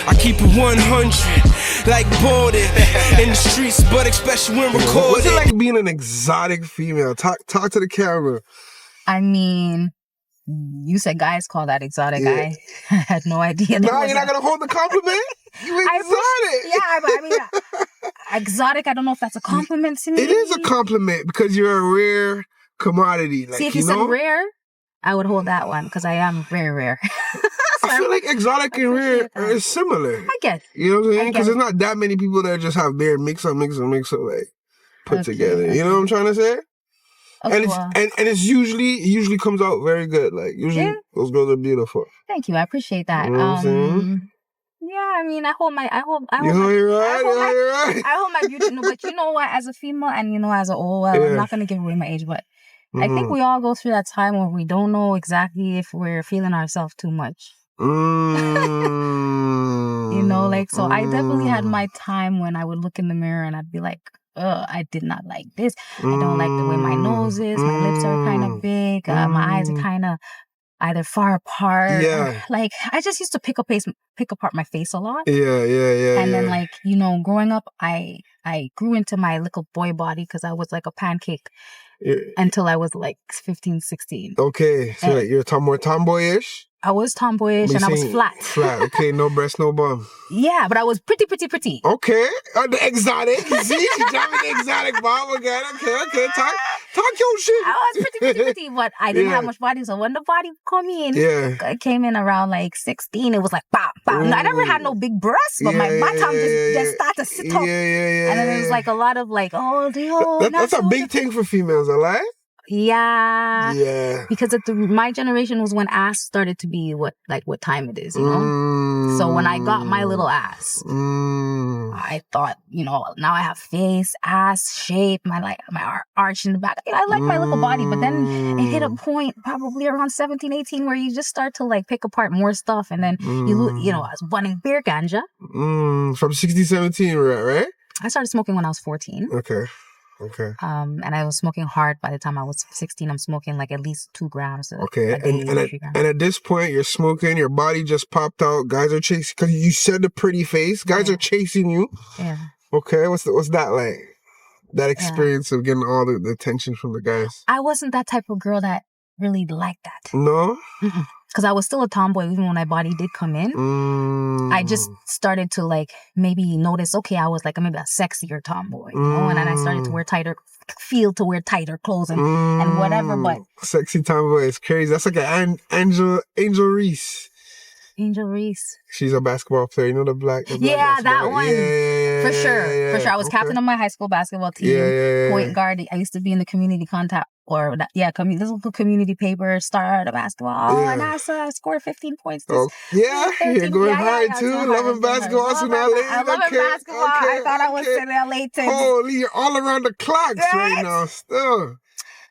I keep it 100, like Bullied in the streets, but especially when recorded. What's it like being an exotic female? Talk to the camera. I mean, you said guys call that exotic. Yeah. I had no idea. No, you're not gonna hold the compliment. You exotic. Exotic. I don't know if that's a compliment to me. It is a compliment because you're a rare commodity. Like, see, if you said rare, I would hold that one because I am very rare. I feel like exotic and rare are similar. I guess. You know what I'm saying? Because there's not that many people that just have their mix up, like put together. You know what I'm trying to say? Okay, and it's usually comes out very good. Like usually those girls are beautiful. Thank you. I appreciate that. You know what I'm saying? Yeah, I mean, I hold my beauty. No, but you know what? As a female and as an old, I'm not gonna give away my age, but I think we all go through that time where we don't know exactly if we're feeling ourselves too much. So I definitely had my time when I would look in the mirror and I'd be like, I did not like this. I don't like the way my nose is. My lips are kind of big. My eyes are kind of either far apart. Yeah. Like, I just used to pick apart my face a lot. Yeah. And then, growing up, I grew into my little boy body because I was like a pancake until I was like 15, 16. Okay. So you're more tomboyish? I was tomboyish and I was flat. Flat. Okay. No breast, no bum. Yeah, but I was pretty. Okay. The exotic. See, she's driving the exotic bomb again. Okay. Talk your shit. I was pretty, but I didn't have much body. So when the body it came in around like 16, it was like, bam, bam. I never had no big breasts, but my tongue just started to sit up. And then it was like a lot of like, that's a big thing for females, alive? Yeah. Because my generation was when ass started to be what time it is, So when I got my little ass, I thought, now I have face, ass, shape, my arch in the back. I like my little body, but then it hit a point probably around 17, 18 where you just start to pick apart more stuff, and then I was wanting beer ganja. From 16, 17, right? I started smoking when I was 14. Okay. And I was smoking hard by the time I was 16. I'm smoking like at least 2 grams. Okay. And at this point, you're smoking, your body just popped out. Guys are chasing, because you said the pretty face. Guys are chasing you. Yeah. Okay. What's that like? That experience of getting all the attention from the guys. I wasn't that type of girl that really liked that. No? Because I was still a tomboy even when my body did come in. I just started to maybe notice, okay, I was maybe a sexier tomboy, and then I started to wear tighter clothes and whatever. But sexy tomboy is crazy. That's like an Angel Reese. Angel Reese. She's a basketball player. You know the black that one. Yeah, for sure. I was captain of my high school basketball team. Point guard. I used to be in the community contact this little community paper, star of basketball. And I scored 15 points. You're going high too. Loving basketball. So now I love basketball. I thought I was in LA too. Holy, you're all around the clocks right now still.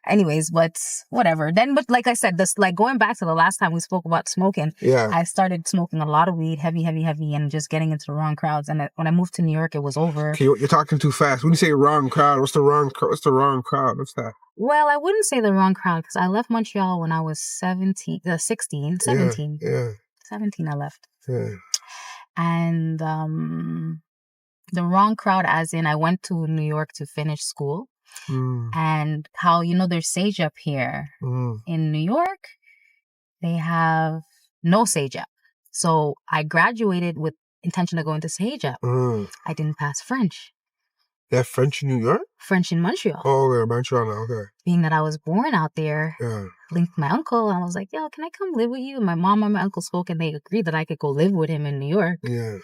Anyways, but whatever. Then, but like I said, this going back to the last time we spoke about smoking. Yeah. I started smoking a lot of weed, heavy, and just getting into the wrong crowds. And when I moved to New York, it was over. Okay, you're talking too fast. When you say wrong crowd, what's the wrong crowd? What's that? Well, I wouldn't say the wrong crowd because I left Montreal when I was 17. 17 I left. Yeah. And the wrong crowd, as in I went to New York to finish school. And how, there's sage up here. In New York, they have no sage up. So I graduated with intention of going to sage up. I didn't pass French. They have French in New York? French in Montreal. Oh, okay, Montreal, okay. Being that I was born out there, linked my uncle, and I was like, yo, can I come live with you? And my mom and my uncle spoke, and they agreed that I could go live with him in New York. Yeah.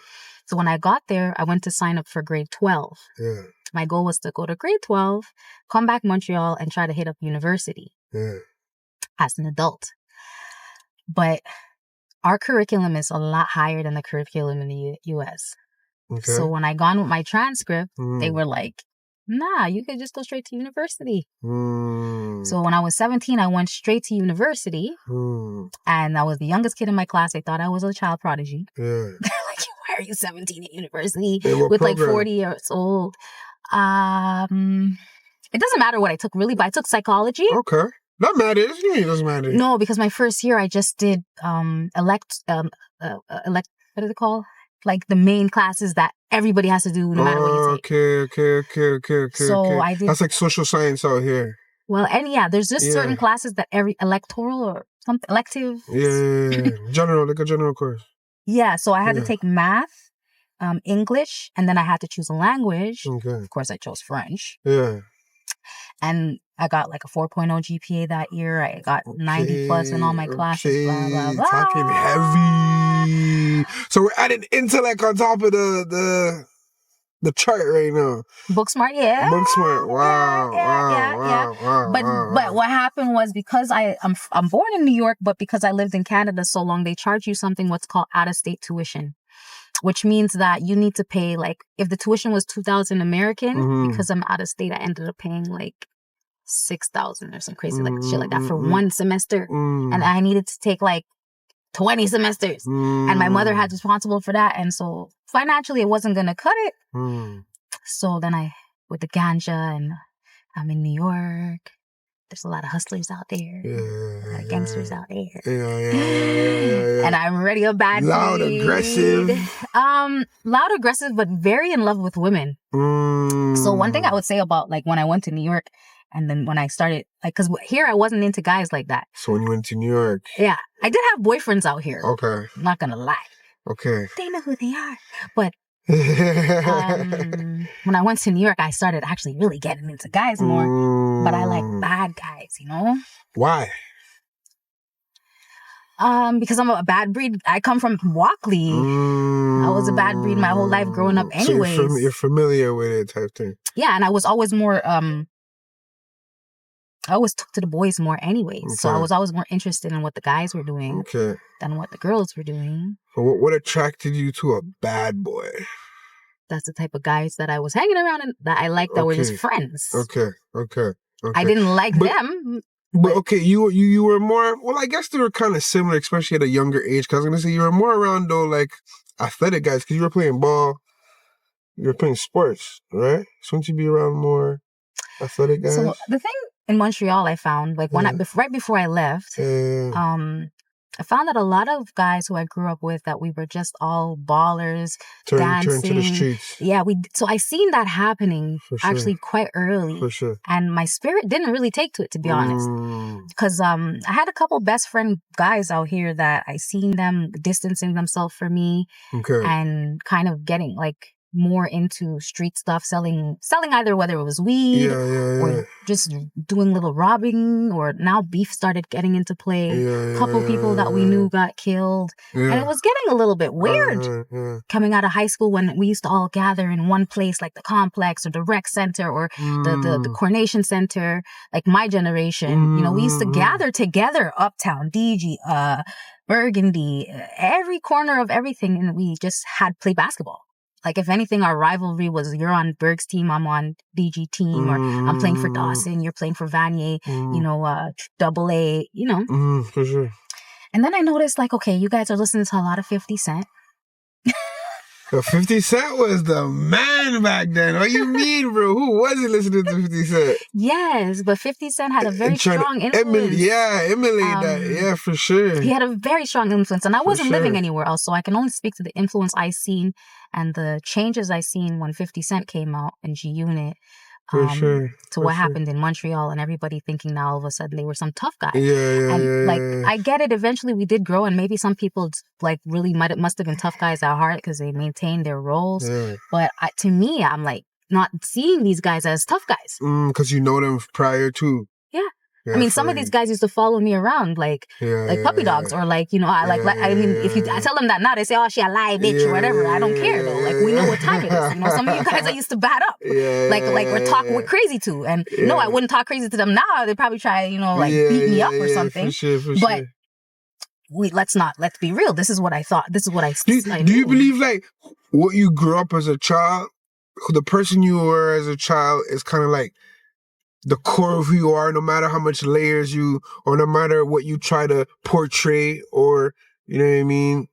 So when I got there, I went to sign up for grade 12. Yeah. My goal was to go to grade 12, come back Montreal, and try to hit up university as an adult. But our curriculum is a lot higher than the curriculum in the U.S. Okay. So when I gone with my transcript, they were like, nah, you could just go straight to university. So when I was 17, I went straight to university. And I was the youngest kid in my class. They thought I was a child prodigy. Yeah. They're like, why are you 17 at university with program? 40 years old? It doesn't matter what I took really, but I took psychology. Okay. That matters. What do you mean it doesn't matter? No, because my first year I just did what is it called? like the main classes that everybody has to do no matter what you take. Okay. So I did. That's like social science out here. Well, and there's just certain classes that every electoral or something elective. Yeah. General, like a general course. Yeah, so I had to take math, English, and then I had to choose a language. Okay. Of course, I chose French. Yeah. And I got like a 4.0 GPA that year. I got 90 plus in all my classes, blah, blah, blah. Talking heavy. So we're adding intellect on top of the chart right now. Book smart, yeah. Book smart, wow. But what happened was because I'm born in New York, but because I lived in Canada so long, they charge you something what's called out-of-state tuition, which means that you need to pay, like, if the tuition was $2,000 American, because I'm out of state, I ended up paying like $6,000 or some crazy like shit like that for one semester, and I needed to take like 20 semesters, and my mother had responsible for that, and so financially it wasn't gonna cut it. So then with the ganja, and I'm in New York. There's a lot of hustlers out there, a lot of gangsters out there. Yeah. And I'm already a bad loud, breed. aggressive. Loud, aggressive, but very in love with women. So one thing I would say about like when I went to New York, and then when I started, like, because here I wasn't into guys like that. So when you went to New York, yeah, I did have boyfriends out here. Okay, I'm not gonna lie. Okay, they know who they are, but. When I went to New York, I started actually really getting into guys more, but I like bad guys, you know? Why? Because I'm a bad breed. I come from Walkley. I was a bad breed my whole life growing up anyways. So you're familiar with it type thing. Yeah, and I was always more, I always took to the boys more anyways. Okay. So I was always more interested in what the guys were doing than what the girls were doing. So what attracted you to a bad boy? That's the type of guys that I was hanging around and that I liked that were just friends. Okay. I didn't like them. But okay, you were more, well, I guess they were kind of similar, especially at a younger age. Because I was going to say you were more around, though, like athletic guys, because you were playing ball, you were playing sports, right? So wouldn't you be around more athletic guys? So the thing in Montreal I found, like right before I left, I found that a lot of guys who I grew up with, that we were just all ballers, dancing. Turn to the streets. Yeah, so I seen that happening actually quite early. For sure. And my spirit didn't really take to it, to be honest. Because I had a couple best friend guys out here that I seen them distancing themselves from me and kind of getting like more into street stuff, selling either whether it was weed or just doing little robbing, or now beef started getting into play. A couple people that we knew got killed. And it was getting a little bit weird coming out of high school when we used to all gather in one place, like the complex or the rec center or the Coronation Center, like my generation. You know, we used to gather together uptown, DG, Burgundy, every corner of everything, and we just had play basketball. Like, if anything, our rivalry was you're on Berg's team, I'm on DG team, or I'm playing for Dawson, you're playing for Vanier, you know, Double A, you know. For sure. And then I noticed, like, okay, you guys are listening to a lot of 50 Cent. 50 Cent was the man back then. What you mean, bro? Who wasn't listening to 50 Cent? Yes, but 50 Cent had a very strong influence. Emulate that. Yeah, for sure. He had a very strong influence, and I wasn't living anywhere else, so I can only speak to the influence I seen and the changes I seen when 50 Cent came out in G-Unit. To what happened in Montreal, and everybody thinking now all of a sudden they were some tough guy. I get it. Eventually we did grow, and maybe some people like really must have been tough guys at heart because they maintained their roles. But to me, I'm like not seeing these guys as tough guys. Because you know them prior to. I mean, some of these guys used to follow me around like puppy dogs, or like, you know, I mean, if I tell them that now, they say, oh, she a lie bitch or whatever. I don't care though. Like, we know what time it is. You know, some of you guys I used to bat up. We're crazy to. And no, I wouldn't talk crazy to them now. They'd probably try, you know, like beat me up or something. For sure. But let's be real. This is what I thought. This is what I do you believe like what you grew up as a child, the person you were as a child is kind of like the core of who you are, no matter how much layers or no matter what you try to portray, or, you know what I mean,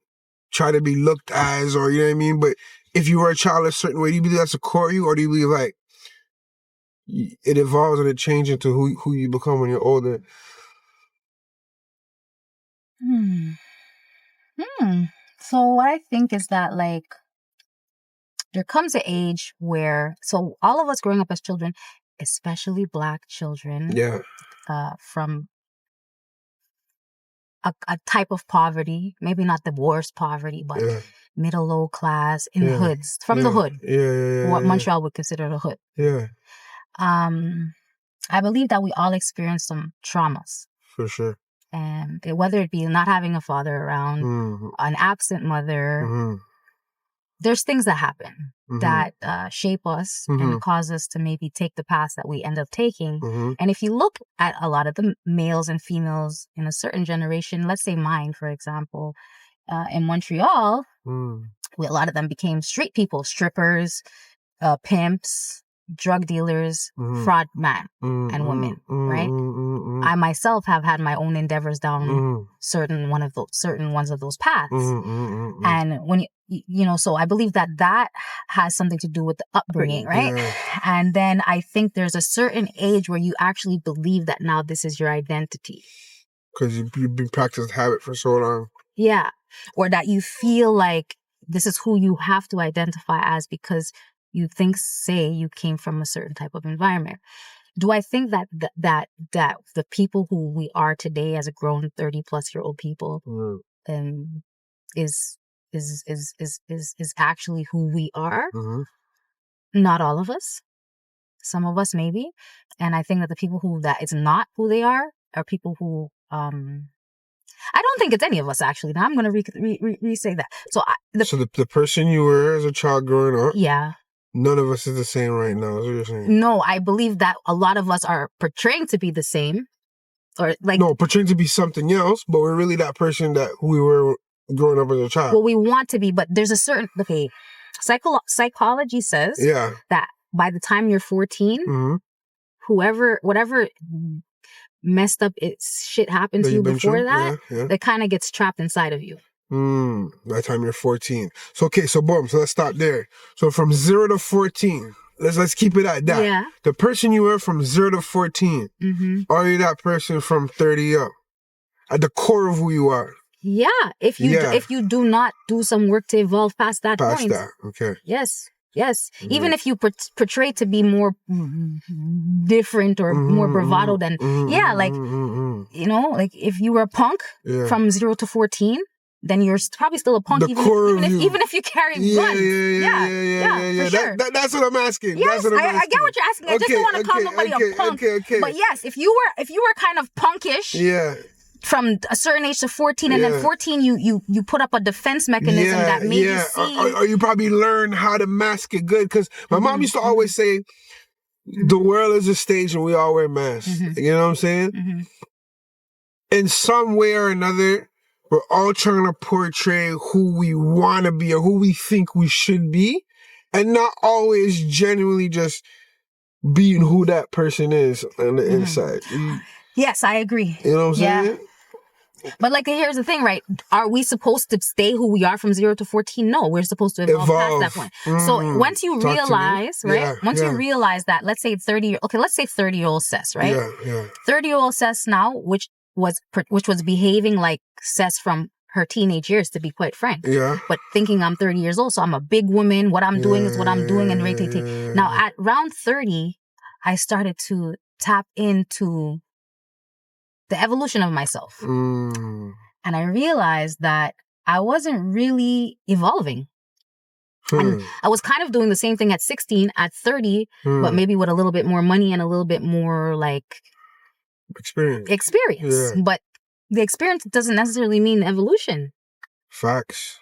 try to be looked as, or, you know what I mean? But if you were a child a certain way, do you believe that's the core of you, or do you believe like it evolves and it changes into who you become when you're older? So what I think is that, like, there comes an age where, so all of us growing up as children, especially Black children, from a type of poverty, maybe not the worst poverty, but middle low class in hoods, from the hood, what Montreal would consider the hood. I believe that we all experience some traumas. For sure. And whether it be not having a father around, an absent mother, there's things that happen that shape us and cause us to maybe take the path that we end up taking. And if you look at a lot of the males and females in a certain generation, let's say mine, for example, in Montreal, a lot of them became street people, strippers, pimps, drug dealers, fraud men and women, right? I myself have had my own endeavors down certain ones of those paths. And when so I believe that has something to do with the upbringing, right? And then I think there's a certain age where you actually believe that now this is your identity. Because you've been practicing habit for so long. Yeah. Or that you feel like this is who you have to identify as because you say you came from a certain type of environment. Do I think that the people who we are today as a grown 30-plus-year-old people is actually who we are? Not all of us. Some of us maybe. And I think that the people who that is not who they are people who I don't think it's any of us actually. Now I'm going to re-say that. So the person you were as a child growing up. Yeah. None of us is the same right now, is what you're saying? No, I believe that a lot of us are portraying to be the same. Or portraying to be something else, but we're really that person that we were growing up as a child. Well, we want to be, but there's a certain, psychology says that by the time you're 14, whatever messed up shit happened to you before that, that kind of gets trapped inside of you. By the time you're 14. So boom, so let's stop there. So from 0 to 14, let's keep it at that. Yeah. The person you were from 0 to 14, are you that person from 30 up? At the core of who you are. Yeah. If you do not do some work to evolve past that point. Past that, okay. Yes. Even if you portray to be more different or more bravado than, like if you were a punk from 0 to 14, then you're probably still a punk, even if you carry guns. For sure. That's what I'm asking. Yes, that's what I'm asking. I get what you're asking. I just don't want to call nobody a punk. But yes, if you were kind of punkish, from a certain age to 14, and then 14 you put up a defense mechanism that made you see. Or you probably learn how to mask it good. Because my mom used to always say, the world is a stage and we all wear masks. You know what I'm saying? In some way or another, we're all trying to portray who we want to be or who we think we should be, and not always genuinely just being who that person is on the inside. Yes, I agree. You know what I'm saying? But here's the thing, right? Are we supposed to stay who we are from 0 to 14? No, we're supposed to evolve past that point. So once you realize, right? You realize that, let's say 30-year-old Cess, right? 30-year-old Cess now, which was behaving like Cess from her teenage years, to be quite frank. But thinking I'm 30 years old, so I'm a big woman. What I'm doing is what I'm doing, and now at around 30, I started to tap into the evolution of myself, and I realized that I wasn't really evolving. And I was kind of doing the same thing at 16, at 30, but maybe with a little bit more money and a little bit more experience. But the experience doesn't necessarily mean evolution. Facts.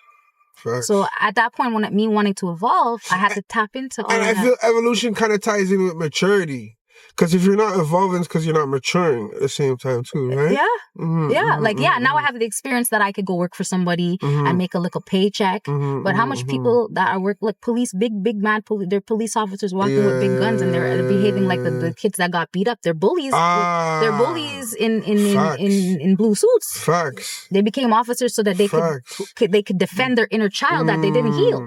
So at that point, when me wanting to evolve, I had to tap into all and of I that. feel evolution kind of ties in with maturity. Because if you're not evolving, it's because you're not maturing at the same time too, right? Now I have the experience that I could go work for somebody and make a little paycheck. But how much people that are police, big mad police, they're police officers walking with big guns, and they're behaving like the kids that got beat up. They're bullies. They're bullies in blue suits. Facts. They became officers so that they could defend their inner child that they didn't heal.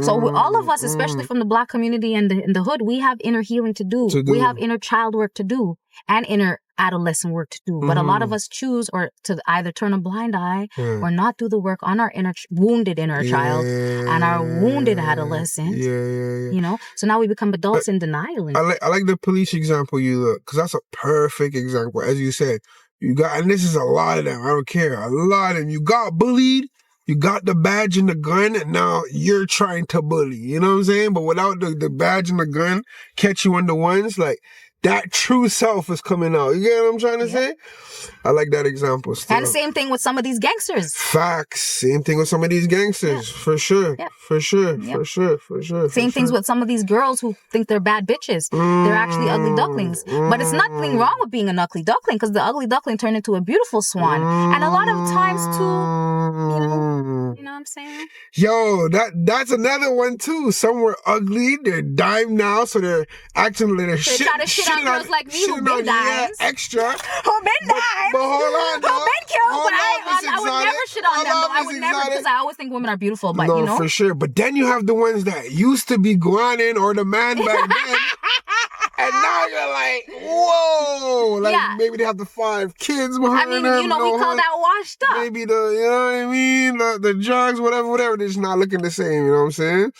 So all of us, especially from the Black community and the hood, we have inner healing to do. We have inner child work to do, and inner adolescent work to do. But a lot of us choose or to either turn a blind eye or not do the work on our wounded inner child and our wounded adolescent. You know, so now we become adults in denial. I like the police example you look, because that's a perfect example. As you said, you got, and this is a lot of them. I don't care. A lot of them. You got bullied. You got the badge and the gun, and now you're trying to bully. You know what I'm saying? But without the badge and the gun, catch you on the ones, like, that true self is coming out. You get what I'm trying to say? I like that example still. And same thing with some of these gangsters. Facts. Same thing with some of these gangsters. For sure. For sure. For sure. Same things with some of these girls who think they're bad bitches. They're actually ugly ducklings. But it's nothing wrong with being an ugly duckling, because the ugly duckling turned into a beautiful swan. And a lot of times too, you know what I'm saying? Yo, that's another one too. Some were ugly. They're dime now, so they're acting like they're shit on girls like me who've been dimes. Extra. Who've been dimes. But hold on, who've been killed. But I would never shit on them. Though. I would never, because I always think women are beautiful. But no, you know, for sure. But then you have the ones that used to be guanin or the man back then. And now you're like, whoa! Like maybe they have the 5 kids behind them. I mean, you know, we call that washed up. Maybe you know what I mean? The drugs, whatever. They're just not looking the same. You know what I'm saying?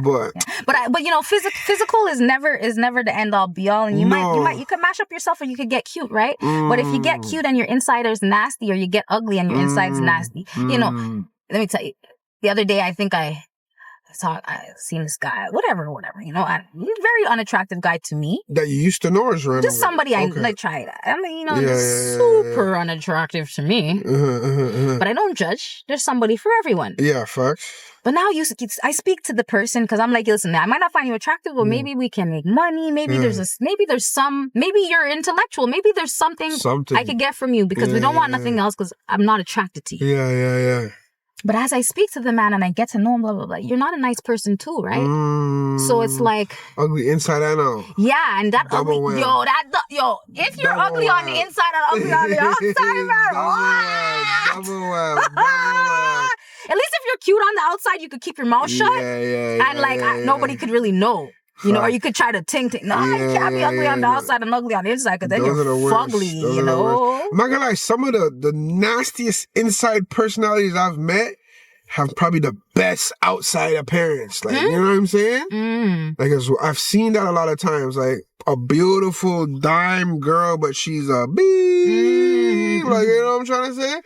But you know, physical is never the end all be all. And you could mash up yourself, or you could get cute, right? But if you get cute and your inside is nasty, or you get ugly and your inside's nasty, you know, let me tell you. The other day, I think I seen this guy, whatever, you know, he's a very unattractive guy to me. That you used to know, or just just somebody I like tried. I mean, you know, super unattractive to me. But I don't judge. There's somebody for everyone. Yeah, facts. But now I speak to the person, because I'm like, listen, I might not find you attractive, but maybe we can make money. Maybe maybe you're intellectual. Maybe there's something I could get from you, because we don't want nothing else, because I'm not attracted to you. Yeah. But as I speak to the man and I get to know him, blah, blah, blah, you're not a nice person too, right? So it's like... ugly inside and out. Yeah, and that double ugly... wham. If you're ugly on the inside and ugly on the outside, man... Double wham. At least if you're cute on the outside, you could keep your mouth shut. And nobody could really know. You know, or you could try to ting. No, you can't be ugly on the outside and ugly on the inside, because then you're fugly, you know? I'm not gonna lie, some of the nastiest inside personalities I've met have probably the best outside appearance. Like, you know what I'm saying? Like, I've seen that a lot of times. Like, a beautiful dime girl, but she's a beep. Like, you know what I'm trying to say?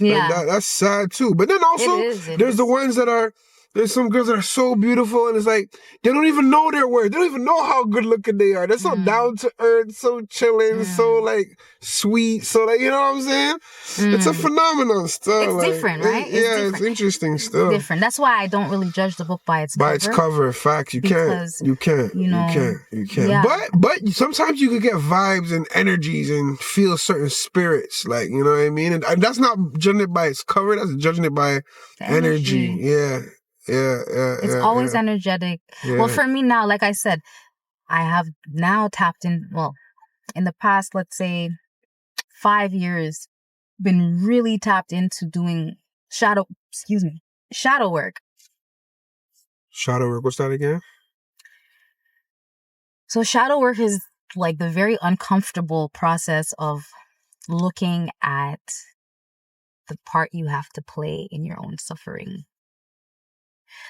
Yeah. Like that's sad too. But then also, there's the ones that are... There's some girls that are so beautiful, and it's like, they don't even know their worth. They don't even know how good looking they are. They're so down to earth, so chilling, so like sweet. So like, you know what I'm saying? It's a phenomenon still. It's like, different, right? It's interesting still. It's different. That's why I don't really judge the book by its cover. By its cover, facts. You can't. You can't. Yeah. But sometimes you could get vibes and energies and feel certain spirits. Like, you know what I mean? And that's not judging it by its cover. That's judging it by energy. Yeah. It's always energetic. Well, for me now, like I said, I have now tapped in, in the past, let's say 5 years, been really tapped into doing shadow work. Shadow work, what's that again? So shadow work is like the very uncomfortable process of looking at the part you have to play in your own suffering.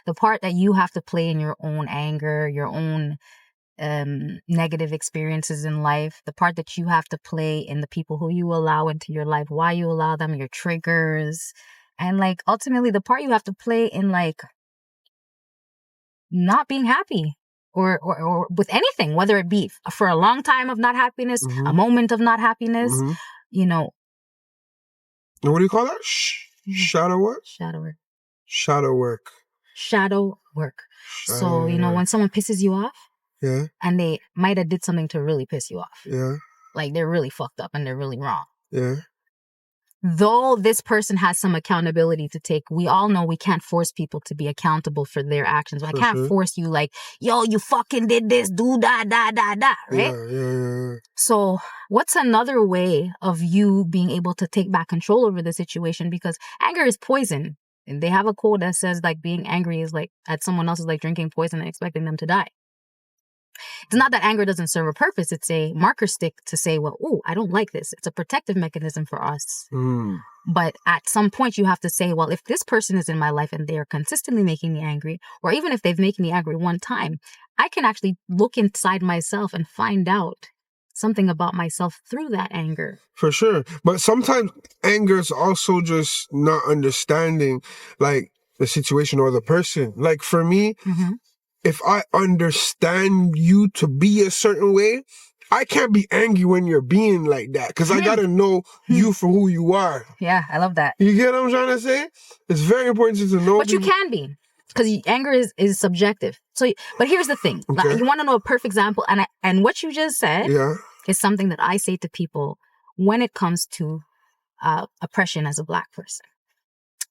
The part that you have to play in your own anger, your own negative experiences in life, the part that you have to play in the people who you allow into your life, why you allow them, your triggers, and like ultimately the part you have to play in like not being happy or with anything, whether it be for a long time of not happiness, a moment of not happiness, you know. And what do you call that? Shadow what? Shadow work. Shadow work. Shadow work. So, you know, when someone pisses you off, and they might have did something to really piss you off. Like they're really fucked up and they're really wrong. Though this person has some accountability to take, we all know we can't force people to be accountable for their actions. I can't force you like, yo, you fucking did this, do da, right? So what's another way of you being able to take back control over the situation? Because anger is poison. And they have a quote that says like being angry is like at someone else is like drinking poison and expecting them to die. It's not that anger doesn't serve a purpose. It's a marker stick to say, well, oh, I don't like this. It's a protective mechanism for us. But at some point you have to say, well, if this person is in my life and they are consistently making me angry, or even if they've made me angry one time, I can actually look inside myself and find out something about myself through that anger. For sure. But sometimes anger is also just not understanding like the situation or the person. Like for me, if I understand you to be a certain way, I can't be angry when you're being like that because I got to know you for who you are. Yeah, I love that. You get what I'm trying to say? It's very important to know. But you can be, because anger is subjective. So, but here's the thing. Okay. Like, you want to know a perfect example? And what you just said is something that I say to people when it comes to oppression as a Black person.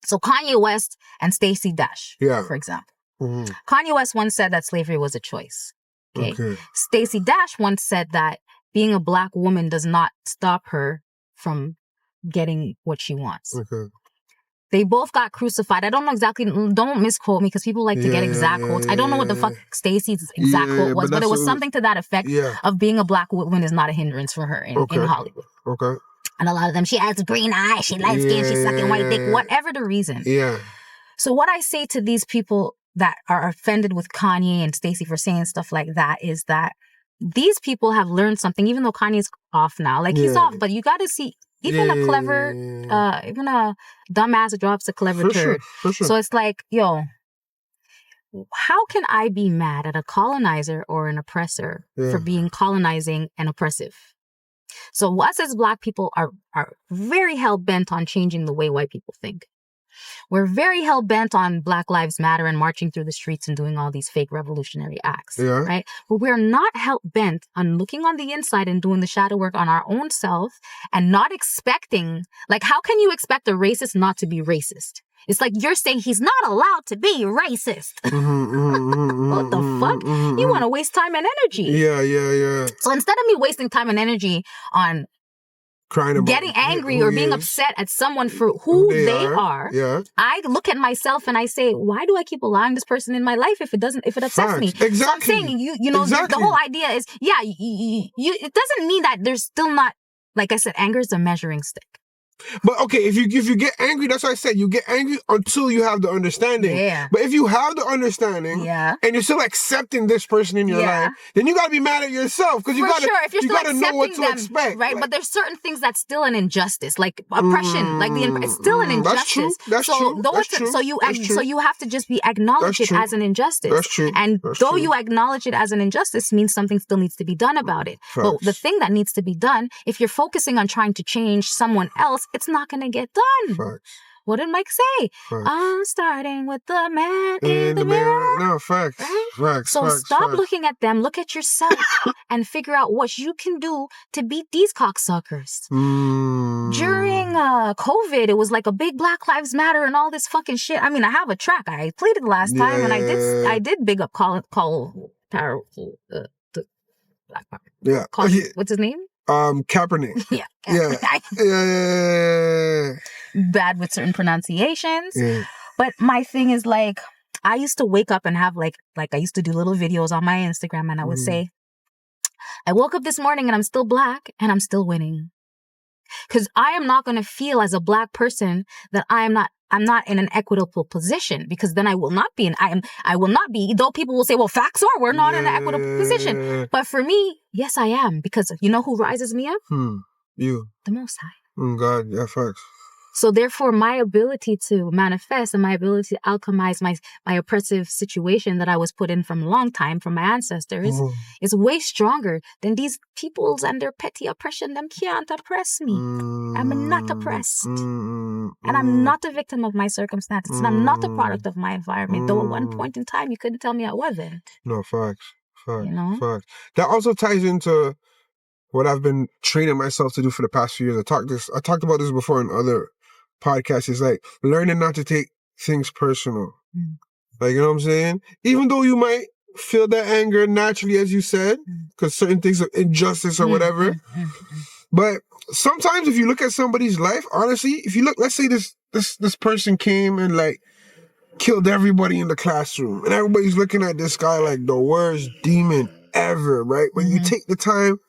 So Kanye West and Stacey Dash, for example. Kanye West once said that slavery was a choice. Okay. Stacey Dash once said that being a Black woman does not stop her from getting what she wants. They both got crucified. I don't know exactly. Don't misquote me because people like to get exact quotes. I don't know what the fuck Stacey's exact quote was, but it was something to that effect of being a Black woman is not a hindrance for her in Hollywood. And a lot of them, she has green eyes, she light skin, she's sucking white dick, whatever the reason. So what I say to these people that are offended with Kanye and Stacey for saying stuff like that is that these people have learned something, even though Kanye's off now. Like, he's off, but you got to see, even a clever, even a dumbass drops a clever turd. For sure. So it's like, yo, how can I be mad at a colonizer or an oppressor for being colonizing and oppressive? So us as Black people are very hell-bent on changing the way white people think. We're very hell-bent on Black Lives Matter and marching through the streets and doing all these fake revolutionary acts, right? But we're not hell-bent on looking on the inside and doing the shadow work on our own self and not expecting, like, how can you expect a racist not to be racist? It's like you're saying he's not allowed to be racist. What the fuck? You want to waste time and energy. So instead of me wasting time and energy on crying about getting angry or being upset at someone for who they are, I look at myself and I say, why do I keep allowing this person in my life if it upsets me? Exactly. So I'm saying, the whole idea is, it doesn't mean that there's still not, like I said, anger is a measuring stick. But okay, if you get angry, that's what I said. You get angry until you have the understanding. But if you have the understanding and you're still accepting this person in your life, then you gotta be mad at yourself because you gotta know what to expect. Right? Like, but there's certain things that's still an injustice, like oppression, it's still an injustice. That's true. So you have to just acknowledge it as an injustice. That's true. And though you acknowledge it as an injustice, means something still needs to be done about it. But the thing that needs to be done, if you're focusing on trying to change someone else, it's not going to get done. What did Mike say? I'm starting with the man in the mirror. No, facts. Right? So stop looking at them. Look at yourself and figure out what you can do to beat these cocksuckers. During COVID, it was like a big Black Lives Matter and all this fucking shit. I mean, I have a track. I played it last time, and I did big up Colin Powerful, the Black Power. What's his name? Kaepernick. Bad with certain pronunciations. But my thing is, like, I used to wake up and have like I used to do little videos on my Instagram, and I would say, I woke up this morning and I'm still Black and I'm still winning. Because I am not going to feel as a Black person that I'm not in an equitable position, because then I will not be. Though people will say, well, facts are, we're not in an equitable position. But for me, yes, I am. Because you know who rises me up? You. The Most High. God, yeah, facts. So therefore, my ability to manifest and my ability to alchemize my oppressive situation that I was put in from a long time from my ancestors is way stronger than these peoples and their petty oppression. Them can't oppress me. I'm not oppressed. And I'm not a victim of my circumstances. And I'm not a product of my environment. Though at one point in time, you couldn't tell me I wasn't. No, facts. You know? Facts. That also ties into what I've been training myself to do for the past few years. I talked about this before in other podcasts. Is like learning not to take things personal. Like, you know what I'm saying? Even though you might feel that anger naturally, as you said, because certain things are injustice or whatever. But sometimes if you look at somebody's life, honestly, if you look, let's say this person came and like killed everybody in the classroom, and everybody's looking at this guy like the worst demon ever, right? When you take the time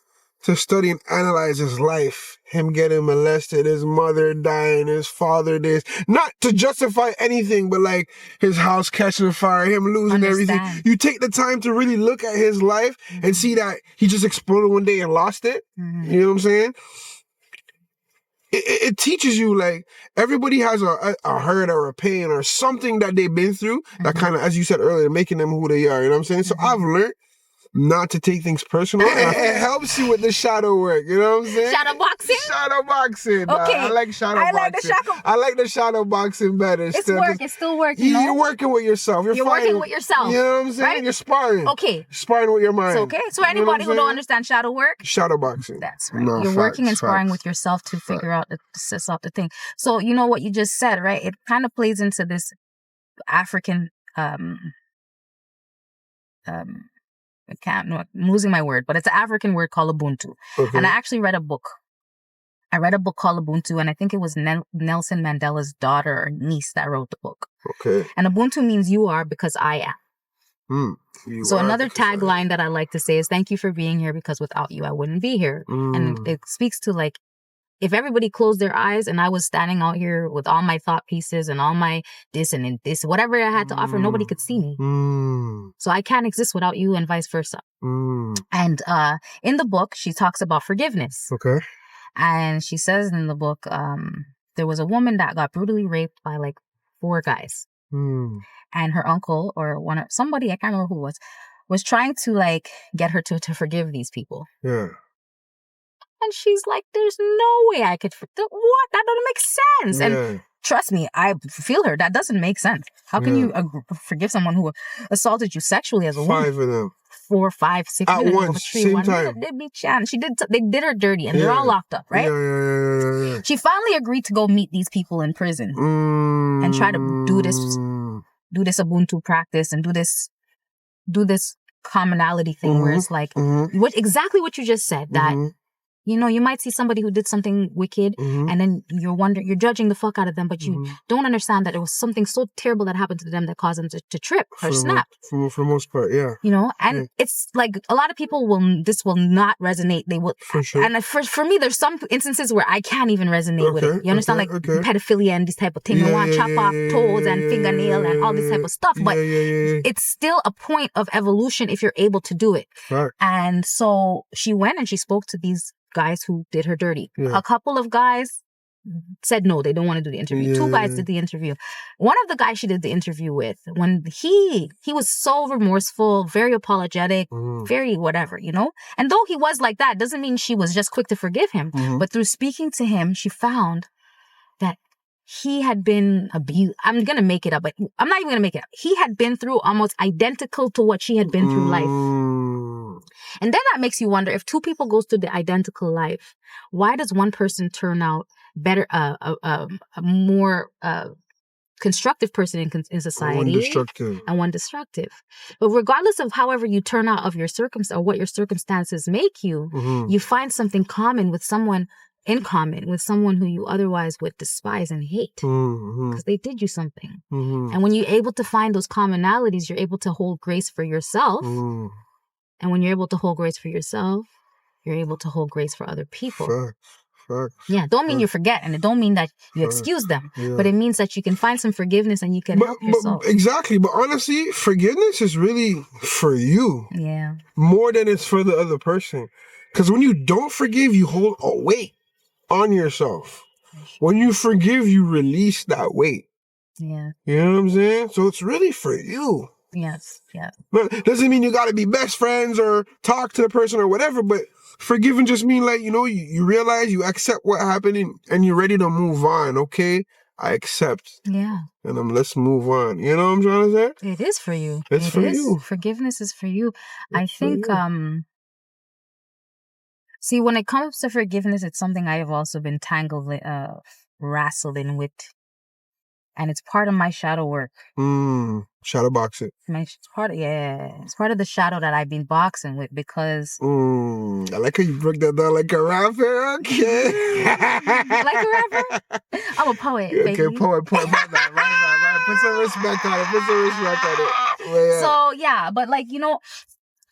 to study and analyze his life, him getting molested, his mother dying, his father this, not to justify anything, but like his house catching fire, him losing everything. You take the time to really look at his life and see that he just exploded one day and lost it. You know what I'm saying? It teaches you, like, everybody has a hurt or a pain or something that they've been through that kind of, as you said earlier, making them who they are. You know what I'm saying? So I've learned not to take things personal. It helps you with the shadow work, you know what I'm saying? Shadow boxing? Shadow boxing. Okay. I like shadow boxing. I like the shadow boxing better. It's still work, you know? You're working with yourself. You're working with yourself. You know what I'm saying? Right? You're sparring. Okay. Sparring with your mind. So, okay. So anybody who don't understand shadow work? Shadow boxing. That's right. You're working and sparring with yourself to figure out, to suss out the thing. So, you know what you just said, right? It kind of plays into this African, I'm losing my word, but it's an African word called Ubuntu. And I actually read a book. I read a book called Ubuntu, and I think it was Nelson Mandela's daughter or niece that wrote the book. And Ubuntu means you are because I am. So another tagline that I like to say is, thank you for being here, because without you, I wouldn't be here. And it speaks to, like, if everybody closed their eyes and I was standing out here with all my thought pieces and all my this and this, whatever I had to offer, nobody could see me. So I can't exist without you, and vice versa. And in the book, she talks about forgiveness. And she says in the book, there was a woman that got brutally raped by like 4 guys. And her uncle or somebody, I can't remember who it was trying to like get her to forgive these people. And she's like, there's no way I could. What? That doesn't make sense. And trust me, I feel her. That doesn't make sense. How can you forgive someone who assaulted you sexually as a woman? 5 of them. 4, 5, 6 at once, same time. They did her dirty, and they're all locked up, right? She finally agreed to go meet these people in prison and try to do this Ubuntu practice and do this commonality thing where it's like exactly what you just said, that you know, you might see somebody who did something wicked and then you're judging the fuck out of them, but you don't understand that it was something so terrible that happened to them that caused them to trip or snap. For the most part, yeah. You know, and it's like a lot of people this will not resonate. They will. For sure. And for me, there's some instances where I can't even resonate with it. You understand? Like pedophilia and this type of thing. You want to chop off toes and fingernail and all this type of stuff. But it's still a point of evolution if you're able to do it. Right. And so she went and she spoke to these guys who did her dirty. A couple of guys said no, they don't want to do the interview. 2 guys did the interview. One of the guys she did the interview with, when he was so remorseful, very apologetic, very whatever, you know? And though he was like that, doesn't mean she was just quick to forgive him. But through speaking to him, she found that he had been abused. I'm going to make it up, but I'm not even going to make it up. He had been through almost identical to what she had been through life. And then that makes you wonder, if 2 people goes through the identical life, why does one person turn out better, a more constructive person in society, and one destructive? But regardless of however you turn out of your circumstance or what your circumstances make you, you find something in common with someone who you otherwise would despise and hate because they did you something. And when you're able to find those commonalities, you're able to hold grace for yourself. And when you're able to hold grace for yourself, you're able to hold grace for other people. Yeah, don't mean you forget, and it don't mean that you excuse them, but it means that you can find some forgiveness and you can help yourself. Exactly, but honestly, forgiveness is really for you. Yeah. More than it's for the other person. Because when you don't forgive, you hold a weight on yourself. When you forgive, you release that weight. Yeah. You know what I'm saying? So it's really for you. Yes, yeah. But doesn't mean you got to be best friends or talk to the person or whatever, but forgiving just mean like, you know, you realize, you accept what happened and you're ready to move on. Okay, I accept. Yeah. And let's move on. You know what I'm trying to say? It is for you. It's for you. Forgiveness is for you. I think, see, when it comes to forgiveness, it's something I have also been wrestling with. And it's part of my shadow work. Shadow box it. It's part of the shadow that I've been boxing with, because... I like how you broke that down like a rapper. Okay. Like a rapper? I'm a poet, baby. Okay, poet. Right. Put some respect on it. Yeah. So, yeah, but like, you know...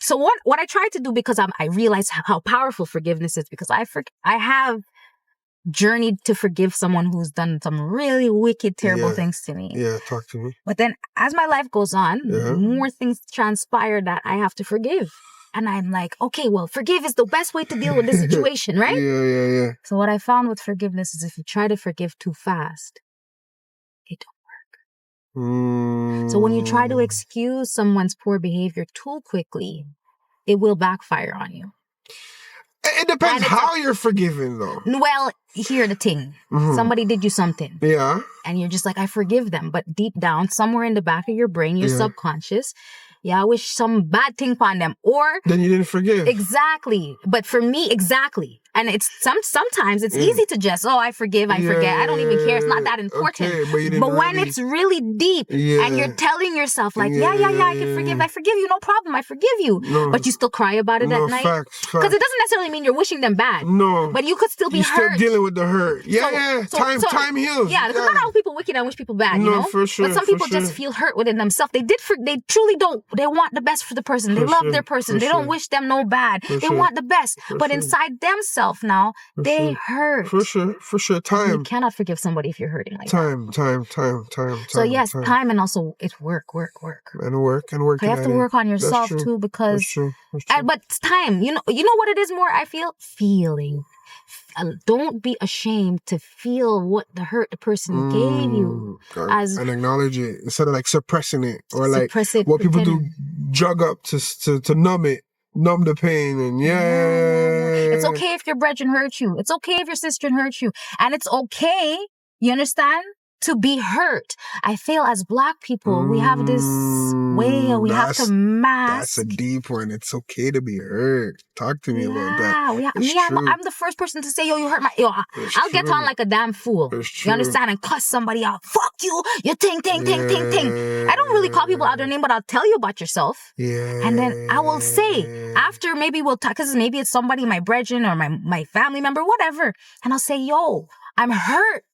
So what I try to do, because I realize how powerful forgiveness is, because I have journeyed to forgive someone who's done some really wicked, terrible things to me. Yeah, talk to me. But then as my life goes on, more things transpire that I have to forgive. And I'm like, okay, well, forgive is the best way to deal with this situation, right? Yeah. So what I found with forgiveness is if you try to forgive too fast, it don't work. So when you try to excuse someone's poor behavior too quickly, it will backfire on you. It depends how you're forgiving, though. Well, here's the thing. Somebody did you something. Yeah. And you're just like, I forgive them. But deep down, somewhere in the back of your brain, your subconscious, I wish some bad thing upon them. Or then you didn't forgive. Exactly. But for me, exactly. And it's sometimes it's easy to just, I forgive, I forget. I don't even care. It's not that important. Okay, but when it's really deep and you're telling yourself like, I can forgive you, no problem, I forgive you. No. But you still cry about it at night. Facts. Because it doesn't necessarily mean you're wishing them bad. No. But you could still be hurt. You're still dealing with the hurt. Time heals. Yeah, because not all people wicked and wish people bad, you know? For sure. But some people just feel hurt within themselves. They truly don't. They want the best for the person. They love their person. They don't wish them no bad. They want the best. But inside themselves now, they hurt. For sure. Time. You cannot forgive somebody if you're hurting like time. So yes, time and also it's work. And work. You have to work on yourself too, because. That's true. But it's time. You know what it is more. I feel feeling. Don't be ashamed to feel what the hurt the person gave you, and acknowledge it instead of like suppressing it or like what people do, drug up to numb it. Numb the pain and It's okay if your brethren hurt you. It's okay if your sister hurt you. And it's okay, you understand, to be hurt. I feel as Black people, we have this way we have to mask. That's a deep one. It's okay to be hurt. Talk to me about that. I'm the first person to say, you hurt my... I'll get on like a damn fool. You understand? And cuss somebody out. Fuck you. You ting. I don't really call people out their name, but I'll tell you about yourself. Yeah. And then I will say, after maybe we'll talk, because maybe it's somebody, my brethren or my family member, whatever. And I'll say, I'm hurt.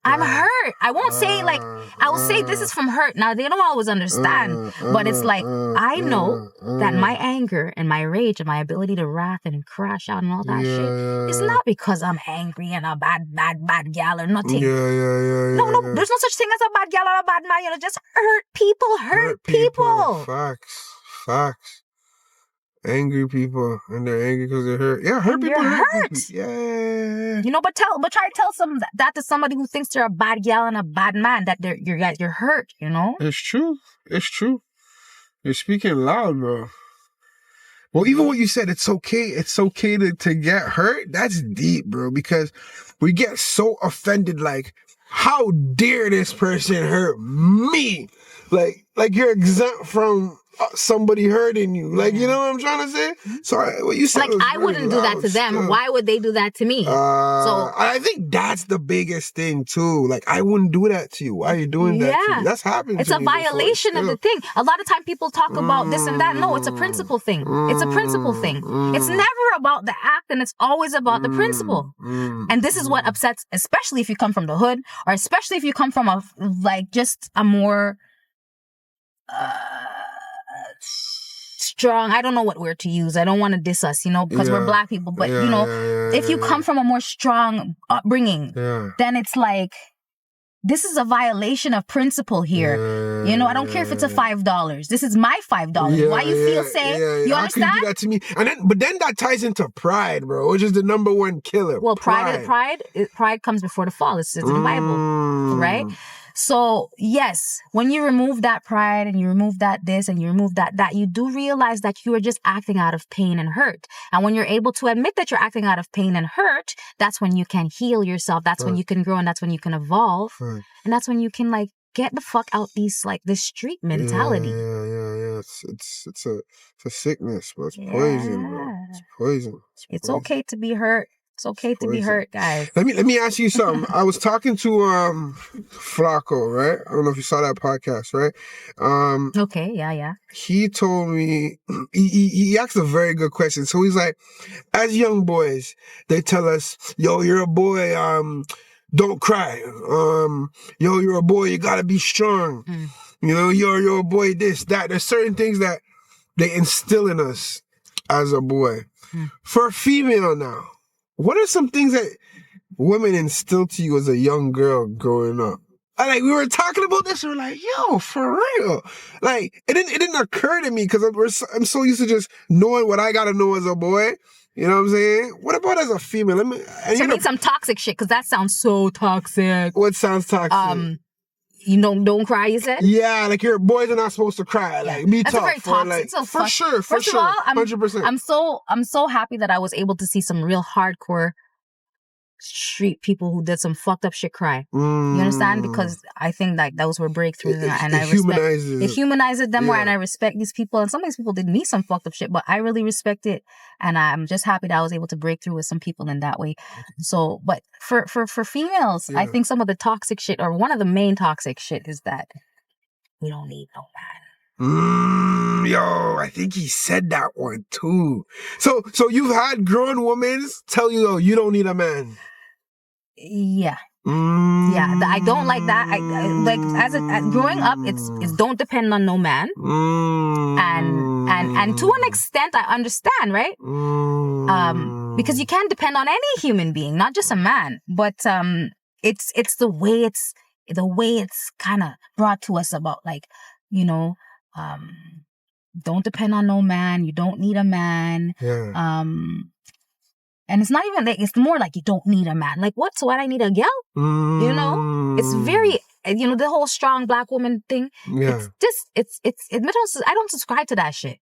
I'm hurt. I won't say I will say this is from hurt. Now, they don't always understand, but it's like, I know that my anger and my rage and my ability to wrath and crash out and all that shit is not because I'm angry and a bad gal or nothing. No, there's no such thing as a bad gal or a bad man. Just hurt people. Facts. Angry people, and they're angry because they're hurt. Yeah, hurt people hurt. Yeah. But try to tell that to somebody who thinks they're a bad gal and a bad man, that you're hurt, It's true. You're speaking loud, bro. Well, even what you said, it's okay to get hurt. That's deep, bro, because we get so offended, like, how dare this person hurt me? Like you're exempt from somebody hurting you. Like, you know what I'm trying to say? Sorry, what you said. Like, I wouldn't do that to them. Still. Why would they do that to me? So I think that's the biggest thing too. Like, I wouldn't do that to you. Why are you doing that to me? That's happened. It's a violation of the thing. A lot of time people talk about this and that. No, it's a principle thing. It's a principle thing. It's never about the act, and it's always about the principle. And this is what upsets, especially if you come from the hood, or especially if you come from a more strong, I don't know what word to use. I don't want to diss us, because we're Black people. But, if you come from a more strong upbringing, then it's like, this is a violation of principle here. I don't care if it's a $5. This is my $5. Why you feel safe? You understand? How can you do that to me? But then that ties into pride, bro, which is the number one killer. Well, pride comes before the fall. It's in the Bible, right? So, yes, when you remove that pride and you remove that this and you remove that, you do realize that you are just acting out of pain and hurt. And when you're able to admit that you're acting out of pain and hurt, that's when you can heal yourself. That's when you can grow, and that's when you can evolve. And that's when you can, get the fuck out this street mentality. Yeah. It's a sickness, bro. It's poison, bro. It's poison. It's okay to be hurt. It's okay to be hurt, guys. Let me ask you something. I was talking to Flacco, right? I don't know if you saw that podcast, right? Okay, yeah. He told me, he asked a very good question. So he's like, as young boys, they tell us, yo, you're a boy, don't cry. Yo, you're a boy, you gotta be strong. You're a boy, this, that. There's certain things that they instill in us as a boy. For a female now, what are some things that women instill to you as a young girl growing up? Like, we were talking about this, and we're like, yo, for real. Like, it didn't occur to me because I'm so used to just knowing what I gotta know as a boy. You know what I'm saying? What about as a female? So need some toxic shit, because that sounds so toxic. What sounds toxic? You don't cry, you said? Yeah, like your boys are not supposed to cry. Like, be That's tough. Very toxic. Like, so for sure. First of all, 100%. I'm so happy that I was able to see some real hardcore street people who did some fucked up shit cry. You understand? Because I think like those were breakthroughs, and it humanizes them more, and I respect these people. And some of these people did me some fucked up shit, but I really respect it, and I'm just happy that I was able to break through with some people in that way. So, but for females, I think some of the toxic shit, or one of the main toxic shit, is that we don't need no man. Yo, I think he said that one too. So you've had grown women tell you, you don't need a man. Yeah. Yeah, I don't like that. I like as growing up, it's don't depend on no man. And to an extent, I understand, right? Because you can't depend on any human being, not just a man. But it's the way it's kind of brought to us about, like, you know, don't depend on no man. You don't need a man. Yeah. And it's not even like, it's more like you don't need a man. Like, what? So what? I need a girl? You know? It's very, you know, the whole strong black woman thing. Yeah. I don't subscribe to that shit.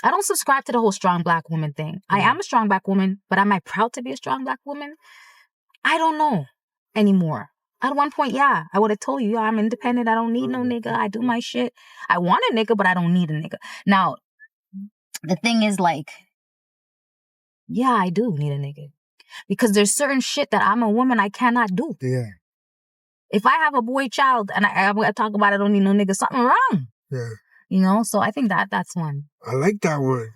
I don't subscribe to the whole strong black woman thing. I am a strong black woman, but am I proud to be a strong black woman? I don't know anymore. At one point, yeah, I would have told you, I'm independent. I don't need no nigga. I do my shit. I want a nigga, but I don't need a nigga. Now, the thing is, like, yeah, I do need a nigga. Because there's certain shit that I'm a woman I cannot do. Yeah. If I have a boy child and I talk about I don't need no nigga, something wrong. Yeah. You know, so I think that's one. I like that one.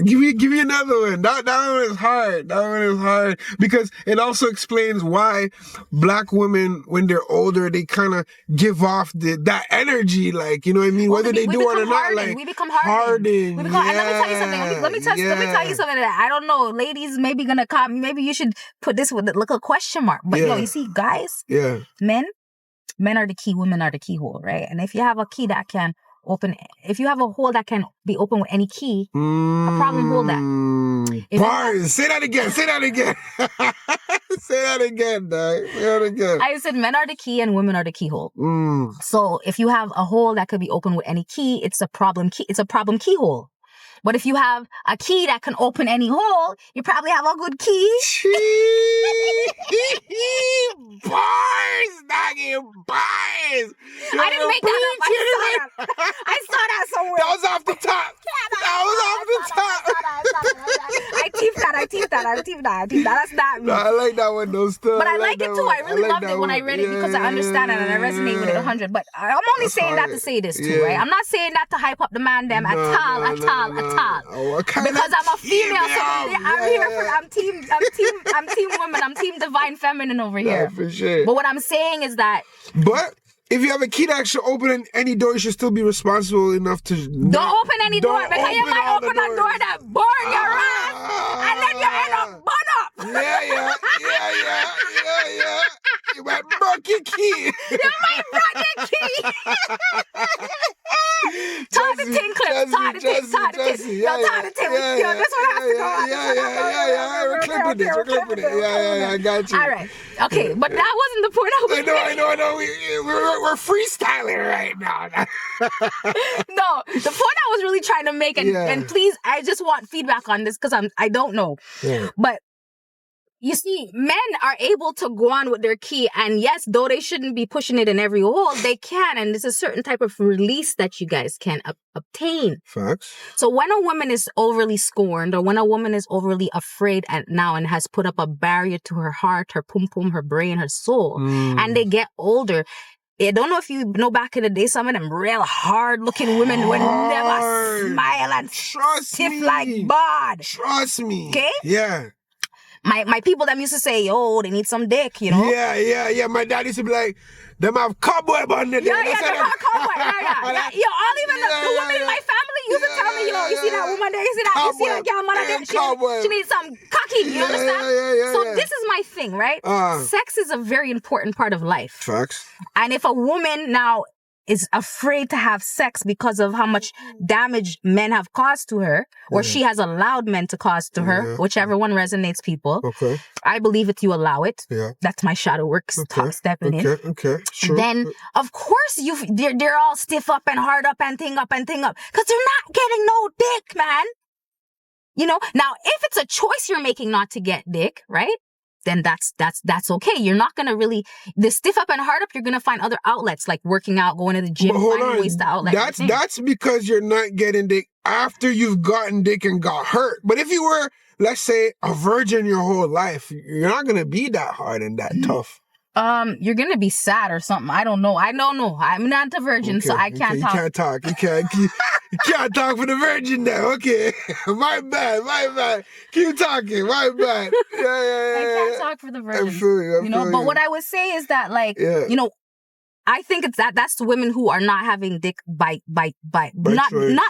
Give me another one. That one is hard. That one is hard because it also explains why black women, when they're older, they kind of give off that energy. Like, you know what I mean? Whether they do it or not, like, we become hardened. And let me tell you something. Let me tell you something that I don't know. Ladies maybe gonna come. Maybe you should put this with a question mark. But you see, guys, men are the key. Women are the keyhole, right? And if you have a key that can open, if you have a hole that can be opened with any key, a problem hold that. Bars. Say that again. Say that again, dog. Say that again. I said men are the key and women are the keyhole. So if you have a hole that could be opened with any key, it's a problem key. It's a problem keyhole. But if you have a key that can open any hole, you probably have a good key. Bars, doggy, bars. I didn't make that up. I saw that somewhere. That was off the top. I teased that. That's not me. No, I like that one though, still. But I like it too. I really loved it when I read it because I understand it and I resonate with it 100. But I'm only saying that to say this too, right? I'm not saying that to hype up the man them at all. Oh, because I'm a female, so I'm team woman, I'm team divine feminine over here. For sure. But what I'm saying is that, but if you have a key that should open any door, you should still be responsible enough to don't open any door, because you might open a door that burn your ass and then you end up bun up. Yeah. You might break your key. Talk the tin clips. Talk the tin. Yo, talk the tin. Yo, this one has to go. Yeah. We're clipping it. Yeah. I got you. All right. Okay, but that wasn't the point I was making. I know. We're freestyling right now. No, the point I was really trying to make, and please, I just want feedback on this because I don't know. Yeah. But you see, men are able to go on with their key, and yes, though they shouldn't be pushing it in every hole, they can, and there's a certain type of release that you guys can obtain. Facts. So when a woman is overly scorned, or when a woman is overly afraid and has put up a barrier to her heart, her pum-pum, her brain, her soul, and they get older, I don't know if you know back in the day, some of them real hard-looking women would never smile and stiff like bod. Trust me. Okay? Yeah. My people them used to say, yo, they need some dick, you know? Yeah. My dad used to be like, them have cowboy bun there. Yeah, them have cowboy. Yeah. Yo, all even the women in my family used to tell You see that woman there? You see that? You see that girl mother there? She needs some cocky. You understand? So this is my thing, right? Sex is a very important part of life. Facts. And if a woman now is afraid to have sex because of how much damage men have caused to her, or she has allowed men to cause to her, whichever one resonates, people. Okay. I believe it, you allow it. Yeah. That's my shadow work stepping in. Okay. Sure. Then, of course, they're all stiff up and hard up and thing up. Because they're not getting no dick, man. You know? Now, if it's a choice you're making not to get dick, right? Then that's okay. You're not gonna really the stiff up and hard up. You're gonna find other outlets like working out, going to the gym, finding ways to outlet. That's because you're not getting dick after you've gotten dick and got hurt. But if you were, let's say, a virgin your whole life, you're not gonna be that hard and that tough. You're gonna be sad or something. I don't know. I don't know. I'm not a virgin, so I can't talk. You can't talk. You can't talk for the virgin now. Okay, my bad. Keep talking. My bad. Yeah. I can't talk for the virgin. I feel you. But what I would say is that, like, you know, I think it's that's the women who are not having dick not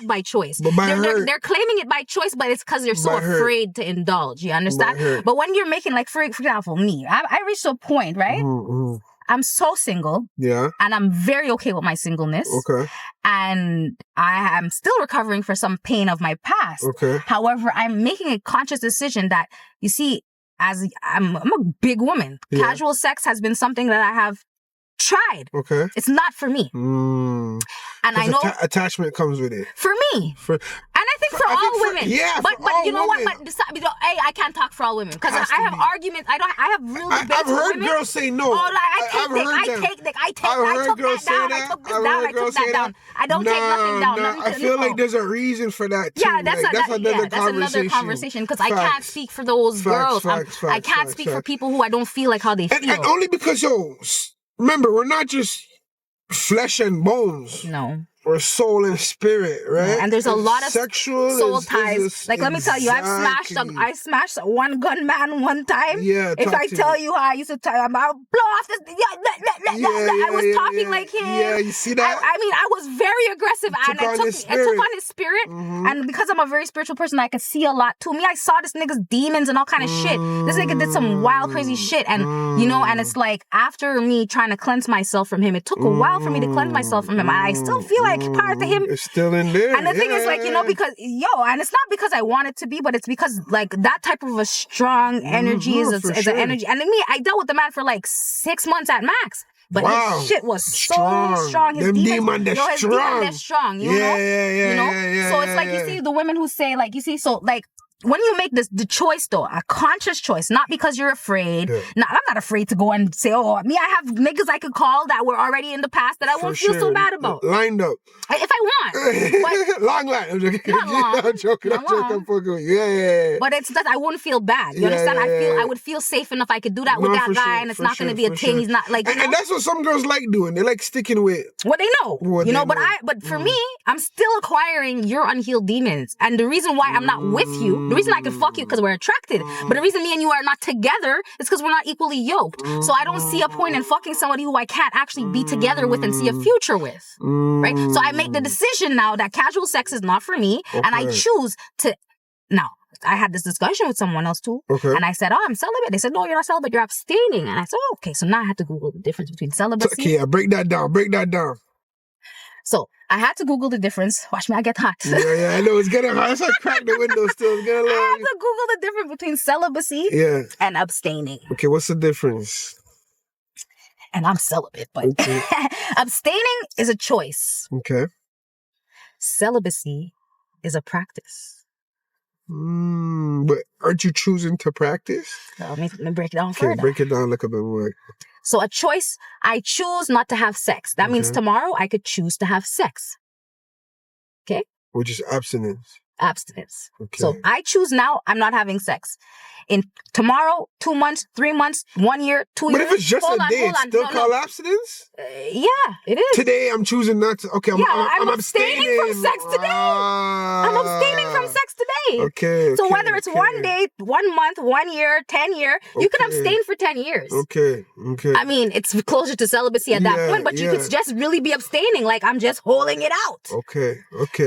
by choice. But they're claiming it by choice, but it's because they're so afraid to indulge. You understand? But when you're making, like, for example, me, I reached a point, right? I'm so single. Yeah. And I'm very okay with my singleness. Okay. And I am still recovering for some pain of my past. Okay. However, I'm making a conscious decision that, you see, as I'm a big woman. Yeah. Casual sex has been something that I have tried. Okay. It's not for me. And I know attachment comes with it. For me. And I think for all women. Yeah. But you know what? But I can't talk for all women because I have arguments. I have real debates. I've heard women. Girls say no. I took this down. I took that down. I don't take nothing down. I feel like there's a reason for that too. Yeah, that's another conversation because I can't speak for those girls. I can't speak for people who I don't feel like how they feel. And only because, remember, we're not just flesh and bones. No. Or soul and spirit, right? Yeah, and there's a lot of sexual soul ties. Like, let me tell you, I smashed one gun man one time. Yeah. If I tell you how I used to tell him, I'll blow off this. I was talking like him. Yeah, you see that? I mean, I was very aggressive, and I took on his spirit. And because I'm a very spiritual person, I could see a lot too. Me, I saw this nigga's demons and all kind of shit. This nigga did some wild, crazy shit, and and it's like after me trying to cleanse myself from him, it took a while for me to cleanse myself from him. And I still feel like part of him, it's still in there. And the thing is, like, because and it's not because I want it to be, but it's because, like, that type of a strong energy is an energy. And me, I dealt with the man for like 6 months at max. But his shit was so strong. His demons, they're strong. You know? So it's like, you see the women who say, like, when you make the choice, though, a conscious choice, not because you're afraid. I'm not afraid to go and say, I have niggas I could call that were already in the past that I won't feel so bad about. Lined up. If I want. Long line. I'm joking. Not long. I'm joking. I'm fucking with you. Yeah. But it's that I wouldn't feel bad. You understand? I would feel safe enough I could do that with that guy, and it's not going to be a thing. He's not like, and that's what some girls like doing. They like sticking with what they know. But for me, I'm still acquiring your unhealed demons. And the reason why I'm not with you, the reason I can fuck you because we're attracted, but the reason me and you are not together is because we're not equally yoked. So I don't see a point in fucking somebody who I can't actually be together with and see a future with. Right? So I make the decision now that casual sex is not for me, and I choose to. Now, I had this discussion with someone else too, and I said, I'm celibate. They said, no, you're not celibate, you're abstaining. And I said, okay, so now I had to Google the difference between celibacy. Okay, break that down. So I had to Google the difference. Watch me, I get hot. Yeah, I know, it's getting hot. It's like crack the window still. It's getting low. I had to Google the difference between celibacy and abstaining. Okay, what's the difference? And I'm celibate, but abstaining is a choice. Okay. Celibacy is a practice. But aren't you choosing to practice? Let me break it down further. Break it down like a bit more. So a choice, I choose not to have sex. That means tomorrow I could choose to have sex. Okay? Which is abstinence. Abstinence. Okay. So I choose now, I'm not having sex. In tomorrow, 2 months, 3 months, 1 year, 2 years. But if it's just a day, it's still called abstinence? Yeah, it is. Today, I'm choosing not to. Okay, I'm abstaining from sex today. I'm abstaining from sex today. day. Okay. So whether it's 1 day, 1 month, 1 year, 10 year, you can abstain for 10 years. Okay. I mean, it's closer to celibacy at that point, but you could just really be abstaining. Like, I'm just holding it out. Okay.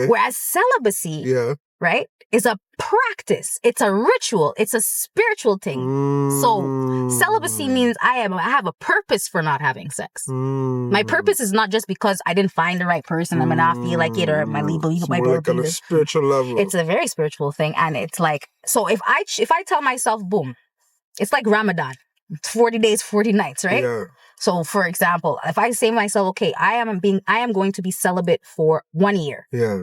Whereas celibacy, right, is a practice. It's a ritual. It's a spiritual thing. So celibacy means I have a purpose for not having sex. My purpose is not just because I didn't find the right person, I'm not feel like it, or my belief, my like on a spiritual level. It's a very spiritual thing, and it's like, so if I tell myself, boom, it's like Ramadan, 40 days, 40 nights, right? Yeah. So, for example, if I say to myself, okay, I am going to be celibate for 1 year. Yeah.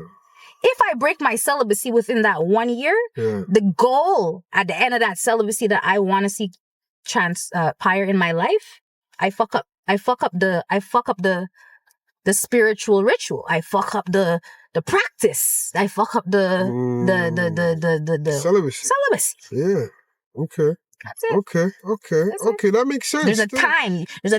If I break my celibacy within that 1 year, the goal at the end of that celibacy that I want to see transpire in my life, I fuck up. I fuck up the spiritual ritual. I fuck up the practice. I fuck up the celibacy. Yeah. Okay. That's it. Okay. That makes sense. There's a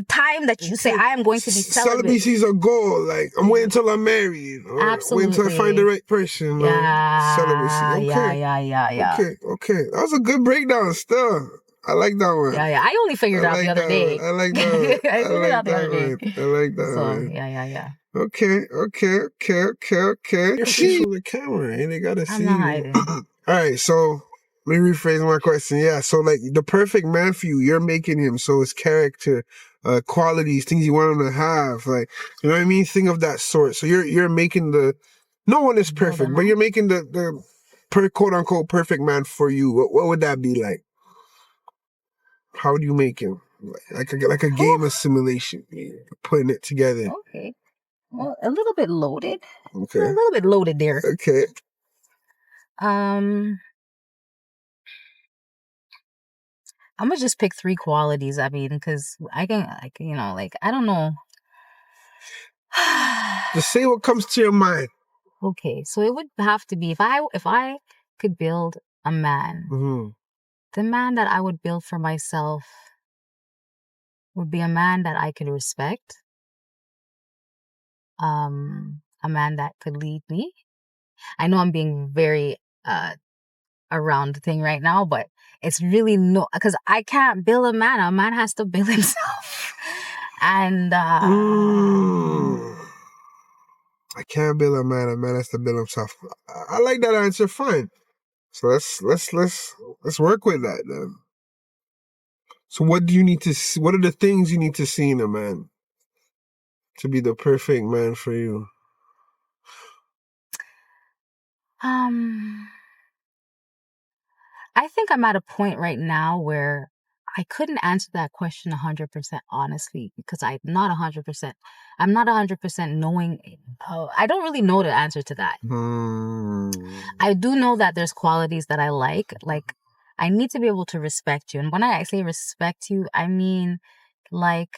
time that you say, I am going to be celibate. Celibacy is a goal. Like, I'm waiting until I'm married. Absolutely. Waiting until I find the right person. Celibacy. Okay. Yeah. Okay. That was a good breakdown still. I like that one. Yeah. I only figured out the other day. I like that one. I figured out the other day. I like that one. Yeah. Okay. See the camera, and they gotta see you. All right, so let me rephrase my question. Yeah, so like the perfect man for you, you're making him. So his character, qualities, things you want him to have, like, you know what I mean? Thing of that sort. So you're making no one is perfect, but you're making the quote unquote perfect man for you. What would that be like? How do you make him? Like a game of simulation, putting it together. Okay. Well, a little bit loaded. Okay. A little bit loaded there. Okay. I'm gonna just pick 3 qualities. I mean, because I can, like, you know, like, I don't know. Just say what comes to your mind. Okay, so it would have to be, if I could build a man, the man that I would build for myself would be a man that I could respect, a man that could lead me. I know I'm being very around the thing right now, but it's really because I can't build a man. A man has to build himself. And I can't build a man. A man has to build himself. I like that answer. Fine. So let's work with that then. So what do you need to see? What are the things you need to see in a man to be the perfect man for you? I think I'm at a point right now where I couldn't answer that question 100% honestly, because I'm not 100% knowing. I don't really know the answer to that. I do know that there's qualities that I like I need to be able to respect you. And when I say respect you, I mean, like,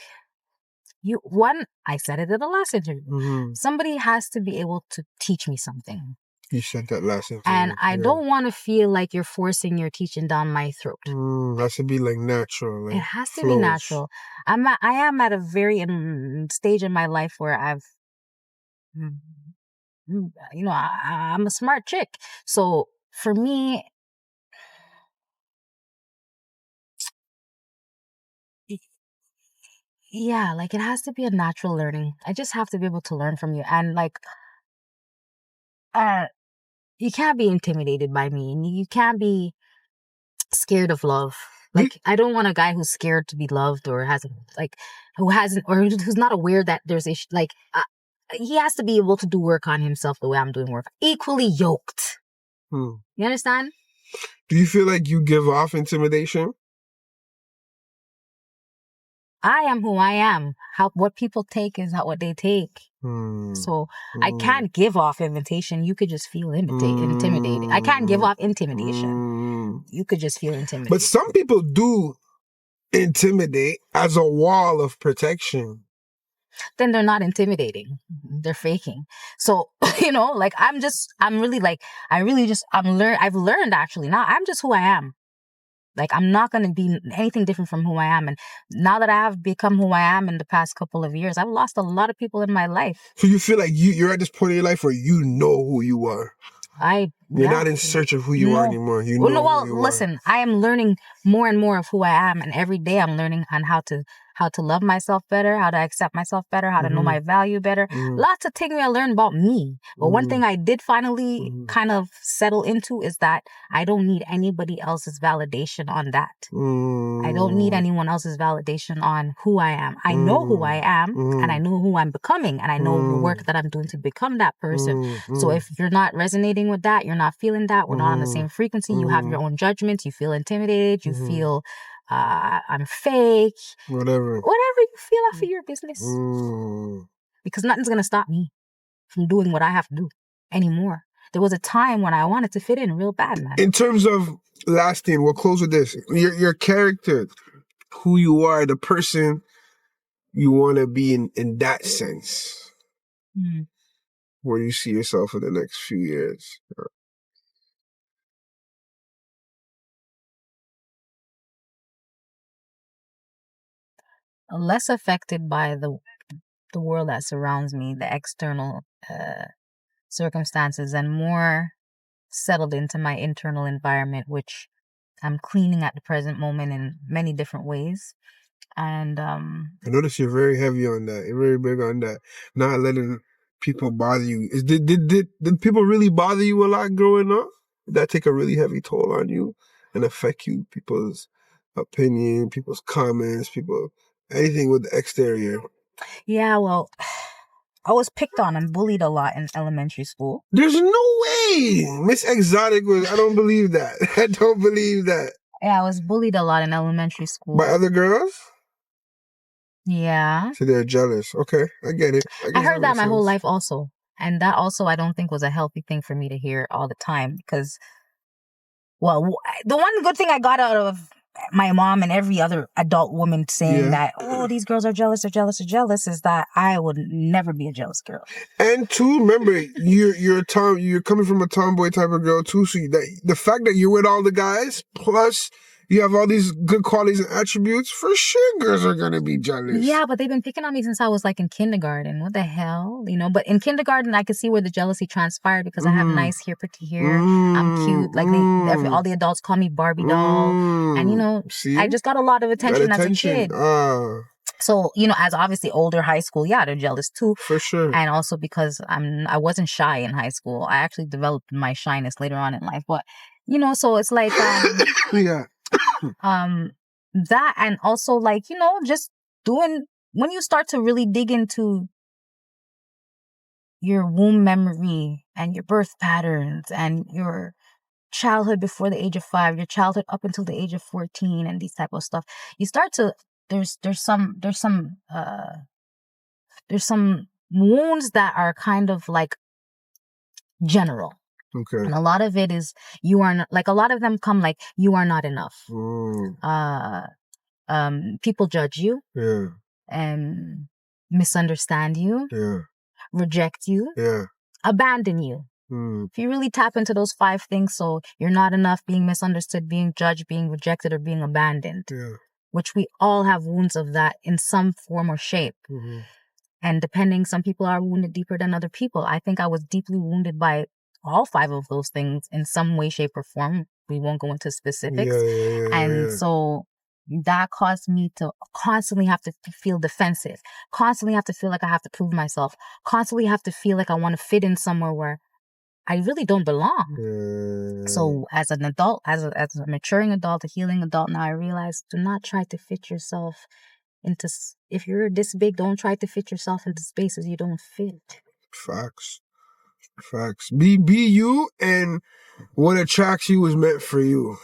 I said it in the last interview. Somebody has to be able to teach me something. You said that last interview. And I don't want to feel like you're forcing your teaching down my throat. That should be like natural. Like, it has to be natural. I am at a very stage in my life where I've, I'm a smart chick. So for me, yeah, like, it has to be a natural learning. I just have to be able to learn from you. And like, you can't be intimidated by me. And you can't be scared of love. Like, I don't want a guy who's scared to be loved, or who's not aware that there's issue. Like, he has to be able to do work on himself the way I'm doing work. Equally yoked. You understand? Do you feel like you give off intimidation? I am who I am. What people take is not what they take. So I can't give off invitation. You could just feel intimidated. I can't give off intimidation. You could just feel intimidated. But some people do intimidate as a wall of protection. Then they're not intimidating. They're faking. So, like, I've learned actually now I'm just who I am. Like, I'm not going to be anything different from who I am. And now that I have become who I am in the past couple of years, I've lost a lot of people in my life. So you feel like you're at this point in your life where you know who you are? You're not in search of who you are anymore. You know who you listen, I am learning more and more of who I am, and every day I'm learning on how to love myself better, how to accept myself better, how to know my value better. Lots of things I learned about me. But one thing I did finally kind of settle into is that I don't need anybody else's validation on that. I don't need anyone else's validation on who I am. I know who I am, and I know who I'm becoming, and I know the work that I'm doing to become that person. So if you're not resonating with that, you're not feeling that, we're not on the same frequency, you have your own judgments, you feel intimidated, you feel I'm fake, whatever you feel after your business, because nothing's gonna stop me from doing what I have to do anymore. There was a time when I wanted to fit in real bad, man. In terms of last thing, we'll close with this. Your character, who you are, the person you want to be in that sense. Where do you see yourself in the next few years? Less affected by the world that surrounds me, the external circumstances, and more settled into my internal environment, which I'm cleaning at the present moment in many different ways. And I notice you're very heavy on that. You're very big on that. Not letting people bother you. Did people really bother you a lot growing up? Did that take a really heavy toll on you and affect you? People's opinion, people's comments, anything with the exterior. Yeah, well, I was picked on and bullied a lot in elementary school. There's no way Miss Exotic was. I don't believe that. I don't believe that. Yeah, I was bullied a lot in elementary school. By other girls? Yeah. So they're jealous. Okay, I get it. I heard that my whole life also. And that also I don't think was a healthy thing for me to hear all the time, because, well, the one good thing I got out of my mom and every other adult woman saying that, oh, these girls are jealous, is that I would never be a jealous girl. And two, remember, you're coming from a tomboy type of girl too, so the fact that you're with all the guys, plus you have all these good qualities and attributes, for sure girls are gonna be jealous. Yeah, but they've been picking on me since I was like in kindergarten. What the hell? But in kindergarten I could see where the jealousy transpired, because I have nice hair, pretty hair, I'm cute, like all the adults call me Barbie doll, and see? I just got a lot of attention as a kid. So, as obviously older high school, yeah, they're jealous too. For sure. And also because I wasn't shy in high school. I actually developed my shyness later on in life. But, so it's like, yeah. That, and also like, just doing, when you start to really dig into your womb memory and your birth patterns and your childhood before the age of 5, your childhood up until the age of 14, and these type of stuff, you start to, there's some wounds that are kind of like general. Okay. And a lot of it is, you are not, like, a lot of them come like, you are not enough. People judge you. Yeah. And misunderstand you. Yeah. Reject you. Yeah. Abandon you. If you really tap into those 5 things, so you're not enough, being misunderstood, being judged, being rejected, or being abandoned. Yeah. Which we all have wounds of that in some form or shape. And depending, some people are wounded deeper than other people. I think I was deeply wounded by all 5 of those things in some way, shape, or form. We won't go into specifics. So that caused me to constantly have to feel defensive, constantly have to feel like I have to prove myself, constantly have to feel like I want to fit in somewhere where I really don't belong. So as an adult, as a maturing adult, a healing adult, now I realize, do not try to fit yourself into, if you're this big, don't try to fit yourself into spaces you don't fit. Facts. Be you, and what attracts you is meant for you.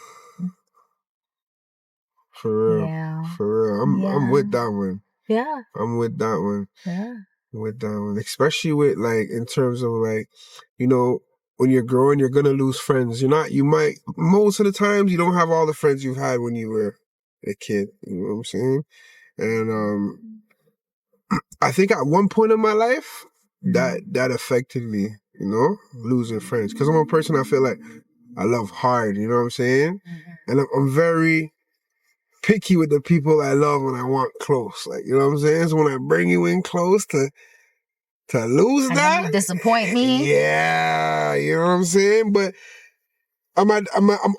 For real. Yeah. For real. I'm with that one. Yeah. I'm with that one. Yeah. With that one. Especially with, like, in terms of, like, when you're growing, you're gonna lose friends. Most of the times you don't have all the friends you've had when you were a kid. You know what I'm saying? And I think at one point in my life that affected me, losing friends. Because I'm a person, I feel like I love hard, you know what I'm saying? And I'm very picky with the people I love when I want close. Like, you know what I'm saying? So when I bring you in close to to lose and that. then you disappoint me. Yeah, you know what I'm saying? But I'm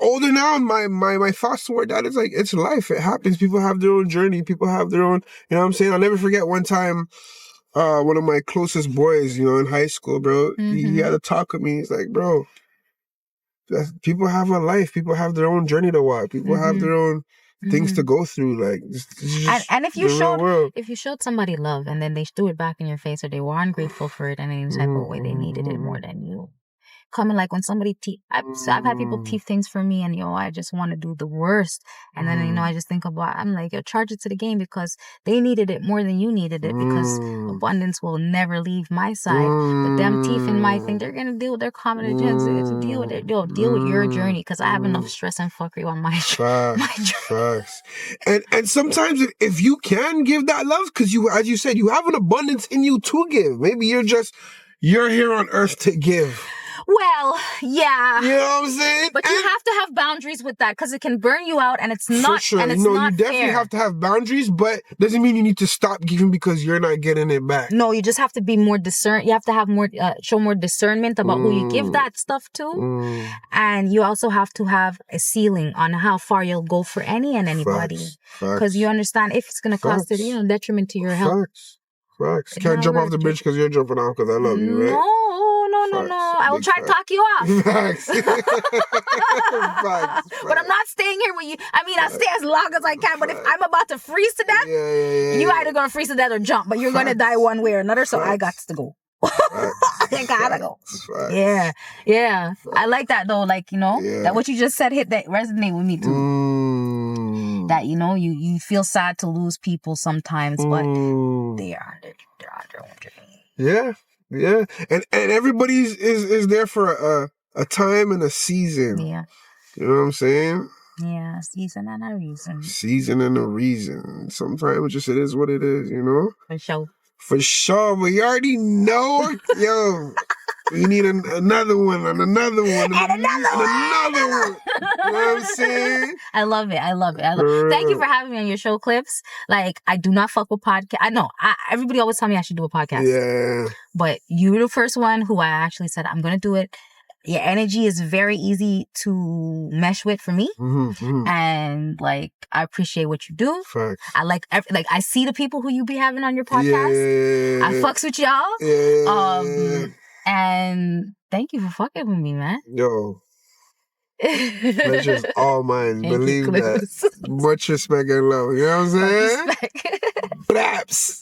older now, and my thoughts toward that is like, it's life. It happens. People have their own journey. People have their own, you know what I'm saying? I'll never forget one time, one of my closest boys, you know, in high school, bro, he had a talk with me. He's like, bro, people have a life. People have their own journey to walk. People have their own things to go through. Like, and if you showed somebody love and then they threw it back in your face, or they were ungrateful for it in any type of way, they needed it more than you. Coming like when somebody I've had people teeth things for me, and I just want to do the worst, and then I just think about, I'm like, charge it to the game, because they needed it more than you needed it, because abundance will never leave my side. But them teeth in my thing, they're gonna deal with their common agenda, to deal with it. Deal with your journey, because I have enough stress and fuckery on my journey. Facts. And sometimes if you can give that love, because you, as you said, you have an abundance in you to give. Maybe you're here on earth to give. Well, yeah. You know what I'm saying? But you have to have boundaries with that, because it can burn you out, and it's not. For sure. And it's not you definitely have to have boundaries, but doesn't mean you need to stop giving because you're not getting it back. No, you just have to be more discern. You have to have more, show more discernment about who you give that stuff to, and you also have to have a ceiling on how far you'll go for any and anybody, because you understand if it's going to cost it, detriment to your health. Facts. Can't jump off the bridge because you're jumping off because I love you, right? No. I will try to talk you off. Facts. Facts. But I'm not staying here with you. I mean, I'll stay as long as I can, but if I'm about to freeze to death, you either going to freeze to death or jump, but you're going to die one way or another, so I got to go. I gotta go. Yeah. I like that though, like, that what you just said that resonate with me too. That, you feel sad to lose people sometimes, but they are their own journey. Yeah. And everybody is there for a time and a season. Yeah. You know what I'm saying? Yeah, season and a reason. Season and a reason. Sometimes it is what it is, For sure. But you already know, we need another one and another one and another one. You know what I'm saying? I love it. Thank you for having me on your show, Clips. Like, I do not fuck with podcasts. I know. Everybody always tell me I should do a podcast. Yeah. But you're the first one who I actually said, I'm going to do it. Your energy is very easy to mesh with for me. And, like, I appreciate what you do. Facts. I I see the people who you be having on your podcast. I fucks with y'all. Yeah. And thank you for fucking with me, man. Yo. Pleasure's all mine. Believe that. Much respect and love. You know what I'm saying? Respect. Braps.